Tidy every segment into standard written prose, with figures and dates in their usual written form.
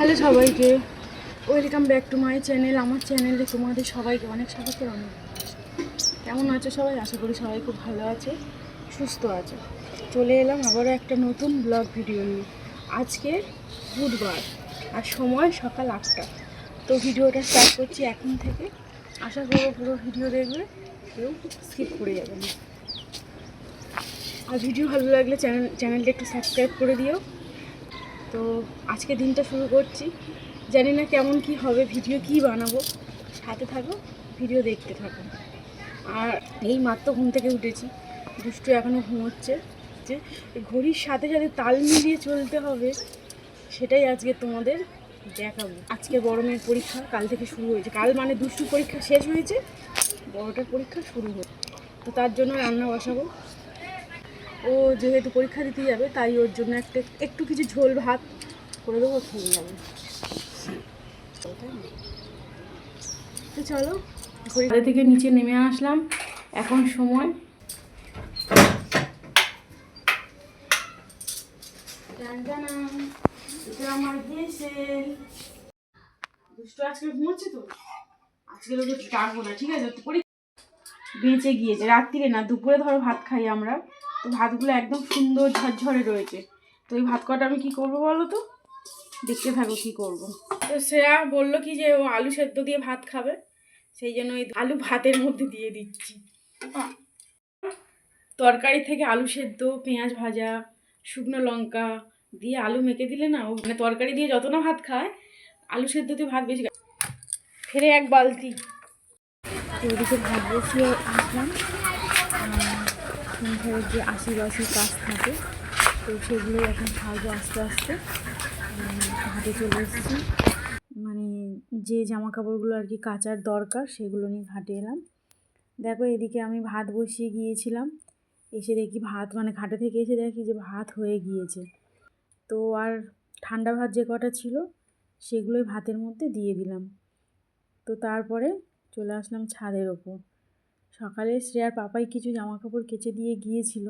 Hello সবাইকে, welcome back to my channel. আমার চ্যানেলে তোমাদের সবাইকে অনেক স্বাগত। কেমন আছো সবাই? আশা করি সবাই খুব ভালো আছে, সুস্থ আছে। চলে এলাম আবারও একটা নতুন ব্লগ ভিডিও নিয়ে। আজকে বুধবার আর সময় সকাল 8টা। তো ভিডিওটা স্টার্ট করছি এখন থেকে। আশা করবো পুরো ভিডিও দেখবে, কেউ স্কিপ করে যাবে না। আর ভিডিও ভালো লাগলে চ্যানেলটা একটু সাবস্ক্রাইব করে দিও। তো আজকে দিনটা শুরু করছি, জানি না কেমন কি হবে, ভিডিও কি বানাবো, সাথে থাকো, ভিডিও দেখতে থাকো। আর এই মাত্র ঘুম থেকে উঠেছি, দুষ্টু এখনও ঘুমোচ্ছে। যে ঘড়ির সাথে সাথে তাল মিলিয়ে চলতে হবে, সেটাই আজকে তোমাদের দেখাবো। আজকে বড় মেয়ের পরীক্ষা কাল থেকে শুরু হয়েছে। কাল মানে দুষ্টুর পরীক্ষা শেষ হয়েছে, বড়টার পরীক্ষা শুরু হয়েছে। তো তার জন্য রান্না বসাবো। ও যেহেতু পরীক্ষা দিতে যাবে, তাই ওর জন্য একটু কিছু ঝোল ভাত করে দেবো, খেয়ে যাবে। তো চলো, ঘরে থেকে নিচে নেমে আসলাম। এখন সময় আমার দুষ্টু আজকে ঘুমোচ্ছে, তো আজকে ওকে ডাকবো না, ঠিক আছে? বেঁচে গিয়েছে, রাত্রিরে না দুপুরে ধরো ভাত খাই আমরা, তো ভাতগুলো একদম সুন্দর ঝরঝরে রয়েছে। তো এই ভাত কটা আমি কি করবো বলো তো, দেখতে থাকো কি করব। তো শ্রেয়া বললো কি যে ও আলু সেদ্ধ দিয়ে ভাত খাবে, সেই জন্য ওই আলু ভাতের মধ্যে দিয়ে দিচ্ছি। তরকারি থেকে আলু সেদ্ধ, পেঁয়াজ ভাজা, শুকনো লঙ্কা দিয়ে আলু মেখে দিলে না, ও মানে তরকারি দিয়ে যত না ভাত খায়, আলু সেদ্ধ দিয়ে ভাত বেশি খায়। ফেরে এক বালতি। ওদিকে ভাত বসিয়ে আসলাম। সংসারের যে আশি কাজ থাকে, তো সেগুলোই এখন সারবো আস্তে আস্তে। ঘাটে চলে এসেছি, মানে যে জামা কাপড়গুলো আর কি কাচার দরকার, সেগুলো নিয়ে ঘাটে এলাম। দেখো এদিকে আমি ভাত বসিয়ে গিয়েছিলাম, এসে দেখি ভাত, মানে ঘাটে থেকে এসে দেখি যে ভাত হয়ে গিয়েছে। তো আর ঠান্ডা ভাত যে কটা ছিল, সেগুলোই ভাতের মধ্যে দিয়ে দিলাম। তো তারপরে চলে আসলাম ছাদের ওপর। সকালে শ্রেয়ার পাপাই কিছু জামা কাপড় কেচে দিয়ে গিয়েছিল,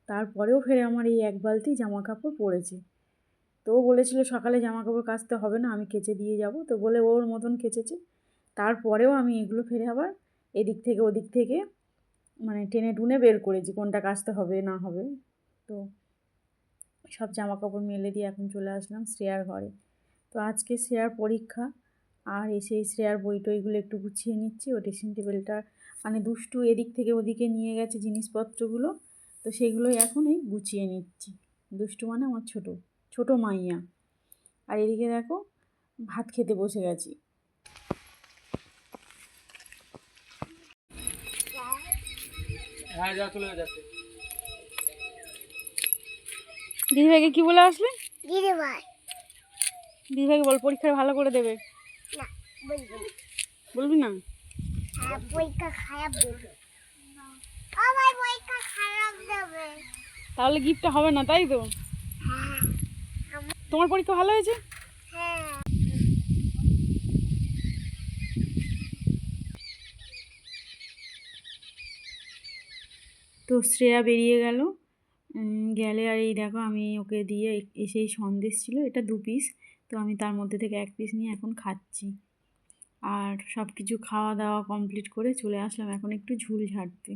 তারপরেও ফের আমার এই এক বালতি জামা কাপড় পড়েছে। তো ও বলেছিল সকালে জামা কাপড় কাচতে হবে না, আমি কেচে দিয়ে যাব, তো বলে ওর মতন কেচেছে। তারপরেও আমি এগুলো ফেরে আবার এদিক থেকে ওদিক থেকে মানে টেনে টুনে বের করেছি কোনটা কাচতে হবে না হবে। তো সব জামা কাপড় মেলে দিয়ে এখন চলে আসলাম শ্রেয়ার ঘরে। তো আজকে শ্রেয়ার পরীক্ষা, আর এসে শ্রেয়ার বই টইগুলো একটু গুছিয়ে নিচ্ছি। ও ড্রেসিং টেবিলটা মানে দুষ্টু এদিক থেকে ওদিকে নিয়ে গেছে জিনিসপত্রগুলো, তো সেগুলোই এখনই গুছিয়ে নিচ্ছি। দুষ্টু মানে আমার ছোট মাইয়া। আর এদিকে দেখো ভাত খেতে বসে গেছি। দিদিভাইকে কি বলে আসলে? দিদিভাইকে বল পরীক্ষা ভালো করে দেবে। বলবি না? তাহলে গিফটটা হবে না, তাই তো? তোমার পরীক্ষা ভালো হয়েছে? তো শ্রেয়া বেরিয়ে গেলে আর এই দেখো আমি ওকে দিয়ে এসেই সন্দেশ ছিল, এটা 2 পিস, তো আমি তার মধ্যে থেকে 1 পিস নিয়ে এখন খাচ্ছি। আর সব কিছু খাওয়া দাওয়া কমপ্লিট করে চলে আসলাম এখন একটু ঝুল ঝাড়তে।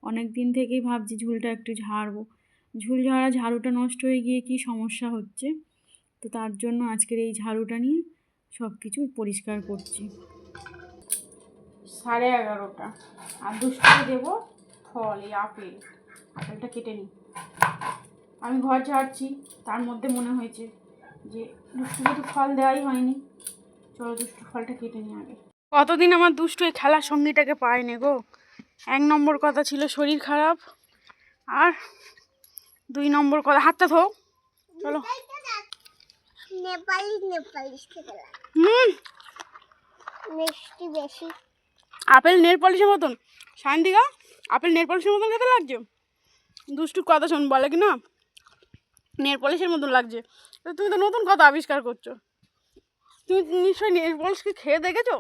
অনেক দিন থেকেই ভাবছি ঝুলটা একটু ঝাড়বো। ঝাড়ুটা নষ্ট হয়ে গিয়ে কি সমস্যা হচ্ছে, তো তার জন্য আজকের এই ঝাড়ুটা নিয়ে সব কিছু পরিষ্কার করছি। 11:30, আর দুষ্টুকে দেবো ফল, এই আপেলটা কেটে নিই। আমি ঘর ঝাড়ছি, তার মধ্যে মনে হয়েছে যে দুষ্টুকে তো ফল দেওয়াই হয়নি, চলো দুষ্টু ফলটা কেটে নিই আগে। কতদিন আমার দুষ্টু এই খেলার সঙ্গীটাকে পায়নি গো। 1 নম্বর কথা ছিল শরীর খারাপ, আর 2 নম্বর কথা হাতটা ধো, চলো। আপেল নেল পলিশের মতন, সায়ন্তিকা আপেল নেল পলিশের মতন খেতে লাগছে। দুষ্টুর কথা শোন, বলে কি না নেল পলিশের মতন লাগছে। তো তুমি তো নতুন কথা আবিষ্কার করছো। তুমি নিশ্চয়ই নেল পলিশকে খেয়ে দেখেছো?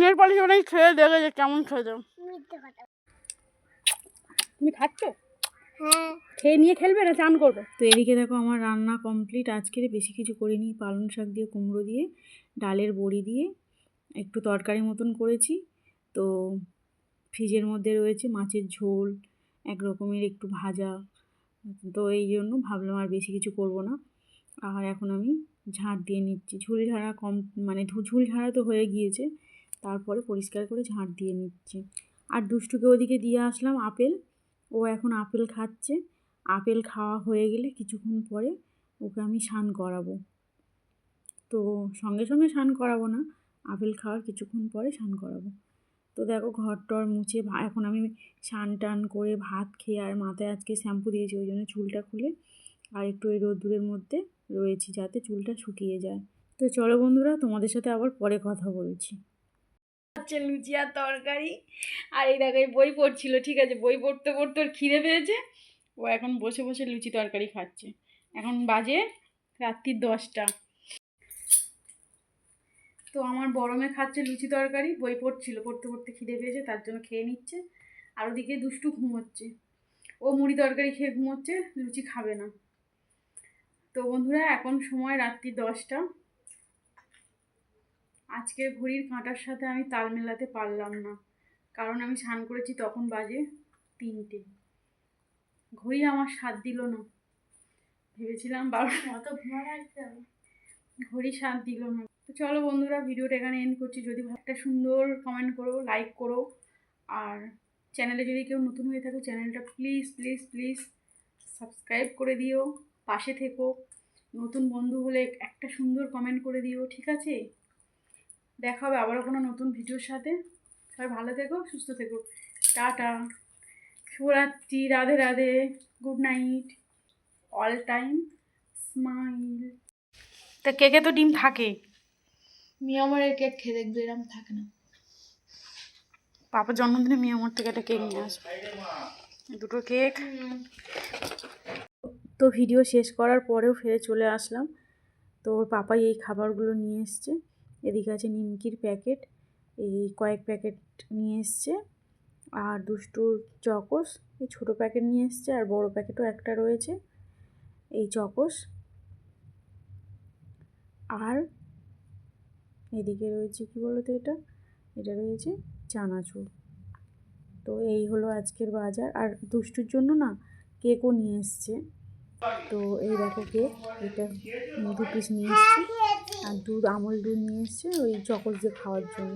নেল পলিশ ওটাই খেয়ে দেখেছো কেমন খেয়েছো? তুমি খাচ্ছ? খেয়ে নিয়ে খেলবে না চান করবে? তো এদিকে দেখো আমার রান্না কমপ্লিট। আজকের বেশি কিছু করিনি, পালং শাক দিয়ে কুমড়ো দিয়ে ডালের বড়ি দিয়ে একটু তরকারি মতন করেছি। তো ফ্রিজের মধ্যে রয়েছে মাছের ঝোল, এক রকমের একটু ভাজা। তো এই জন্য ভাবলাম আর বেশি কিছু করব না। আর এখন আমি ঝাঁট দিয়ে নিচ্ছি, ঝুল ঝাড়া মানে ঝুল ঝাড়া তো হয়ে গিয়েছে, তারপরে পরিষ্কার করে ঝাঁট দিয়ে নিচ্ছি। আর দুষ্টুকে ওদিকে দিয়ে আসলাম আপেল, ও এখন আপেল খাচ্ছে। আপেল খাওয়া হয়ে গেলে কিছুক্ষণ পরে ওকে আমি স্নান করাবো। তো সঙ্গে সঙ্গে স্নান করাবো না, আপেল খাওয়ার কিছুক্ষণ পরে স্নান করাবো। তো দেখো ঘর টর মুছে এখন আমি স্নান টান করে ভাত খেয়ে, আর মাথায় আজকে শ্যাম্পু দিয়েছি, ওই জন্য চুলটা খুলে আর একটু ওই রোদ্দুরের মধ্যে রয়েছি যাতে চুলটা শুকিয়ে যায়। তো চলো বন্ধুরা, তোমাদের সাথে আবার পরে কথা বলছি। হচ্ছে লুচি আর তরকারি। আর এই দেখো বই পড়ছিল, ঠিক আছে, বই পড়তে পড়তে ওর খিদে পেয়েছে, ও এখন বসে বসে লুচি তরকারি খাচ্ছে। এখন বাজে রাত্রির 10টা। তো আমার বড় মেয়ে খাচ্ছে লুচি তরকারি, বই পড়ছিল, পড়তে পড়তে খিদে পেয়েছে তার জন্য খেয়ে নিচ্ছে। আর ওদিকে দুষ্টু ঘুমোচ্ছে, ও মুড়ি তরকারি খেয়ে ঘুমোচ্ছে, লুচি খাবে না। তো বন্ধুরা এখন সময় রাত্রি 10টা। আজকে ঘড়ির কাঁটার সাথে আমি তাল মেলাতে পারলাম না, কারণ আমি স্নান করেছি তখন বাজে 3টে। ঘড়ি আমার সাথ দিল না, ভেবেছিলাম 12টা, ঘড়ি সাথ দিল না। তো চলো বন্ধুরা, ভিডিওটা এখানে এন্ড করছি। যদি একটা সুন্দর কমেন্ট করো, লাইক করো, আর চ্যানেলে যদি কেউ নতুন হয়ে থাকো চ্যানেলটা প্লিজ প্লিজ প্লিজ সাবস্ক্রাইব করে দিও, পাশে থেকো। নতুন বন্ধু হলে একটা সুন্দর কমেন্ট করে দিও, ঠিক আছে? দেখা হবে আবারও কোনো নতুন ভিডিওর সাথে। সবাই ভালো থেকো, সুস্থ থেকো, টাটা, শুভরাত্রি, Radhe Radhe, good night, all time smile. তা কেকে তো ডিম থাকে, মিয়ামারের কেক খেয়ে দেখবে এরকম থাকে না। পাপার জন্মদিনে মেয়ে আমার থেকে একটা কেক নিয়ে আসবে, দুটো কেক। তো ভিডিও শেষ করার পরেও ফিরে চলে আসলাম। তো ওর পাপাই এই খাবারগুলো নিয়ে এসছে। এদিকে আছে নিমকির প্যাকেট, এই কয়েক প্যাকেট নিয়ে এসছে। আর দুষ্টুর চকোস এই ছোটো প্যাকেট নিয়ে এসছে, আর বড় প্যাকেটও একটা রয়েছে এই চকোস। আর এদিকে রয়েছে কি বলতো, এটা রয়েছে চানাচুর। তো এই হলো আজকের বাজার। আর দুষ্টুর জন্য না কেকও নিয়ে এসছে। তো এই দেখো কেক, এটা 2 পিস নিয়ে এসছে, আর আমল দুধ নিয়ে এসছে ওই চকোস দিয়ে খাওয়ার জন্য।